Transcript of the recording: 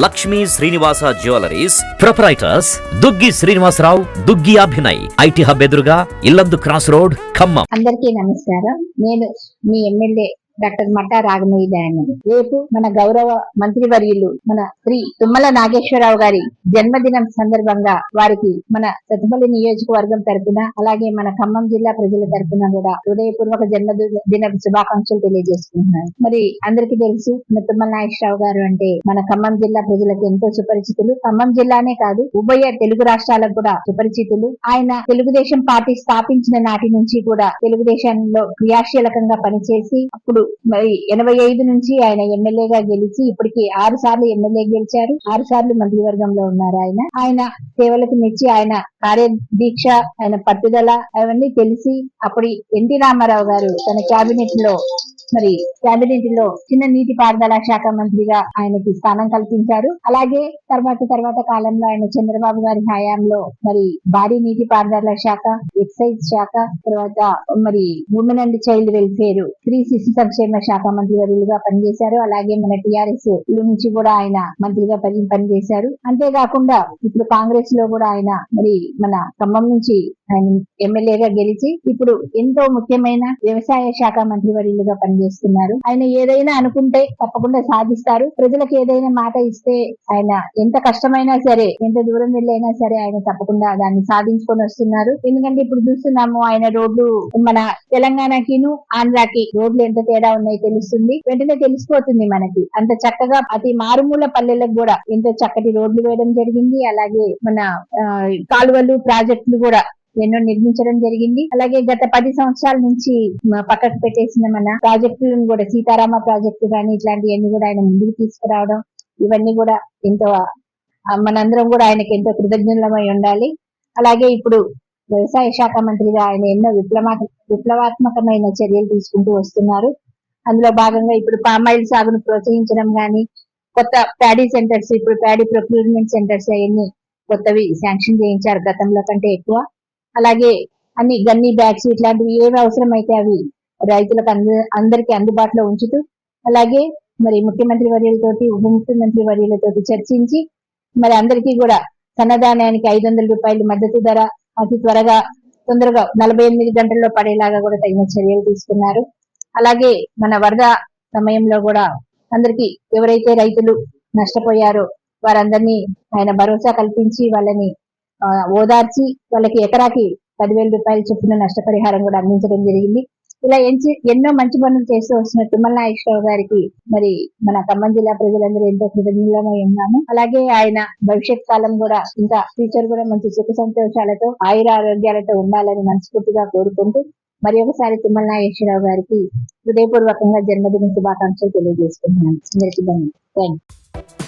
Lakshmi Srinivasa jewelleries proprietors Duggi Srinivasarao, Duggi Abhinay, IT hub ఎదురుగా Yellandu cross road, Khammam. అందరికీ నమస్కారం. నేను మీ ఎమ్మెల్యే డాక్టర్ మట్టా రాగమయ్య దయానంద్. రేపు మన గౌరవ మంత్రివర్యులు మన శ్రీ తుమ్మల నాగేశ్వరరావు గారి జన్మదినం సందర్భంగా వారికి మన సత్తుపల్లి నియోజకవర్గం తరపున, అలాగే మన ఖమ్మం జిల్లా ప్రజల తరపున కూడా హృదయపూర్వక జన్మదిన శుభాకాంక్షలు తెలియజేసుకుంటున్నాను. మరి అందరికీ తెలుసు, మన తుమ్మల నాగేశ్వరరావు గారు అంటే మన ఖమ్మం జిల్లా ప్రజలకు ఎంతో సుపరిచితులు. ఖమ్మం జిల్లానే కాదు, ఉభయ తెలుగు రాష్ట్రాలకు కూడా సుపరిచితులు. ఆయన తెలుగుదేశం పార్టీ స్థాపించిన నాటి నుంచి కూడా తెలుగుదేశంలో క్రియాశీలకంగా పనిచేసి, అప్పుడు మరి 85 నుంచి ఆయన ఎమ్మెల్యేగా గెలిచి ఇప్పటికి 6 సార్లు ఎమ్మెల్యే గెలిచారు, 6 సార్లు మంత్రివర్గంలో ఉన్నారు. ఆయన సేవలకు మెచ్చి ఆయన కార్యదీక్ష, ఆయన పట్టుదల అవన్నీ తెలిసి అప్పుడు ఎన్టీ రామారావు గారు తన క్యాబినెట్ లో చిన్న నీటి పారుదల శాఖ మంత్రిగా ఆయనకి స్థానం కల్పించారు. అలాగే తర్వాత కాలంలో ఆయన చంద్రబాబు గారి హయాంలో మరి భారీ నీటి పారుదల శాఖ, ఎక్సైజ్ శాఖ, తర్వాత మరి ఉమెన్ అండ్ చైల్డ్ వెల్ఫేర్, స్త్రీ శిశు సంక్షేమ శాఖ మంత్రివర్యులుగా పనిచేశారు. అలాగే మన టిఆర్ఎస్ నుంచి కూడా ఆయన మంత్రిగా పనిచేశారు. అంతేకాకుండా ఇప్పుడు కాంగ్రెస్ లో కూడా ఆయన మరి మన ఖమ్మం నుంచి ఆయన ఎమ్మెల్యేగా గెలిచి ఇప్పుడు ఎంతో ముఖ్యమైన వ్యవసాయ శాఖ మంత్రివర్యులుగా పనిచేస్తున్నారు. ఆయన ఏదైనా అనుకుంటే తప్పకుండా సాధిస్తారు. ప్రజలకు ఏదైనా మాట ఇస్తే ఆయన ఎంత కష్టమైనా సరే, ఎంత దూరం వెళ్ళైనా సరే ఆయన తప్పకుండా దాన్ని సాధించుకొని వస్తున్నారు. ఎందుకంటే ఇప్పుడు చూస్తున్నాము, ఆయన రోడ్లు మన తెలంగాణకిను ఆంధ్రాకి రోడ్లు ఎంత తేడా ఉన్నాయో తెలుస్తుంది. వెంటనే తెలిసిపోతుంది మనకి. అంత చక్కగా అతి మారుమూల పల్లెలకు కూడా ఎంతో చక్కటి రోడ్లు వేయడం జరిగింది. అలాగే మన కాలువలు, ప్రాజెక్టులు కూడా ఎన్నో నిర్మించడం జరిగింది. అలాగే గత 10 సంవత్సరాల నుంచి పక్కకు పెట్టేసిన మన ప్రాజెక్టులను కూడా, సీతారామ ప్రాజెక్టు కానీ ఇట్లాంటివన్నీ కూడా ఆయన ముందుకు తీసుకురావడం, ఇవన్నీ కూడా ఎంతో మనందరం కూడా ఆయనకి ఎంతో కృతజ్ఞులమై ఉండాలి. అలాగే ఇప్పుడు వ్యవసాయ శాఖ మంత్రిగా ఆయన ఎన్నో విప్లవాత్మకమైన చర్యలు తీసుకుంటూ వస్తున్నారు. అందులో భాగంగా ఇప్పుడు పామాయిల్ సాగును ప్రోత్సహించడం గాని, కొత్త ప్యాడీ సెంటర్స్, ఇప్పుడు ప్యాడీ ప్రొక్యూర్మెంట్ సెంటర్స్ అవన్నీ కొత్తవి శాంక్షన్ చేయించారు గతంలో కంటే ఎక్కువ. అలాగే అన్ని గన్నీ బ్యాగ్స్ ఇట్లాంటివి ఏవి అవసరమైతే అవి రైతులకు అందరికీ అందుబాటులో ఉంచుతూ, అలాగే మరి ముఖ్యమంత్రి వర్యులతోటి, ఉప ముఖ్యమంత్రి వర్యులతోటి చర్చించి మరి అందరికీ కూడా సన్నధాన్యానికి 500 రూపాయలు మద్దతు ధర అతి తొందరగా 48 గంటల్లో పడేలాగా కూడా తగిన చర్యలు తీసుకున్నారు. అలాగే మన వరద సమయంలో కూడా అందరికీ ఎవరైతే రైతులు నష్టపోయారో వారందరినీ ఆయన భరోసా కల్పించి వాళ్ళని ఓదార్చి వాళ్ళకి ఎకరాకి 10,000 రూపాయల చొప్పున నష్టపరిహారం కూడా అందించడం జరిగింది. ఇలా ఎన్నో మంచి పనులు చేస్తూ వస్తున్న తుమ్మల నాగేశ్వరరావు గారికి మరి మన ఖమ్మం జిల్లా ప్రజలందరూ ఎంతో కృతజ్ఞులమై ఉన్నాము. అలాగే ఆయన భవిష్యత్ కాలం కూడా ఇంకా ఫ్యూచర్ కూడా మంచి సుఖ సంతోషాలతో, ఆయుర ఆరోగ్యాలతో ఉండాలని మనస్ఫూర్తిగా కోరుకుంటూ మరి ఒకసారి తుమ్మల నాగేశ్వరరావు గారికి హృదయపూర్వకంగా జన్మదిన శుభాకాంక్షలు తెలియజేసుకుంటున్నాను. అందరికీ ధన్యవాదాలు.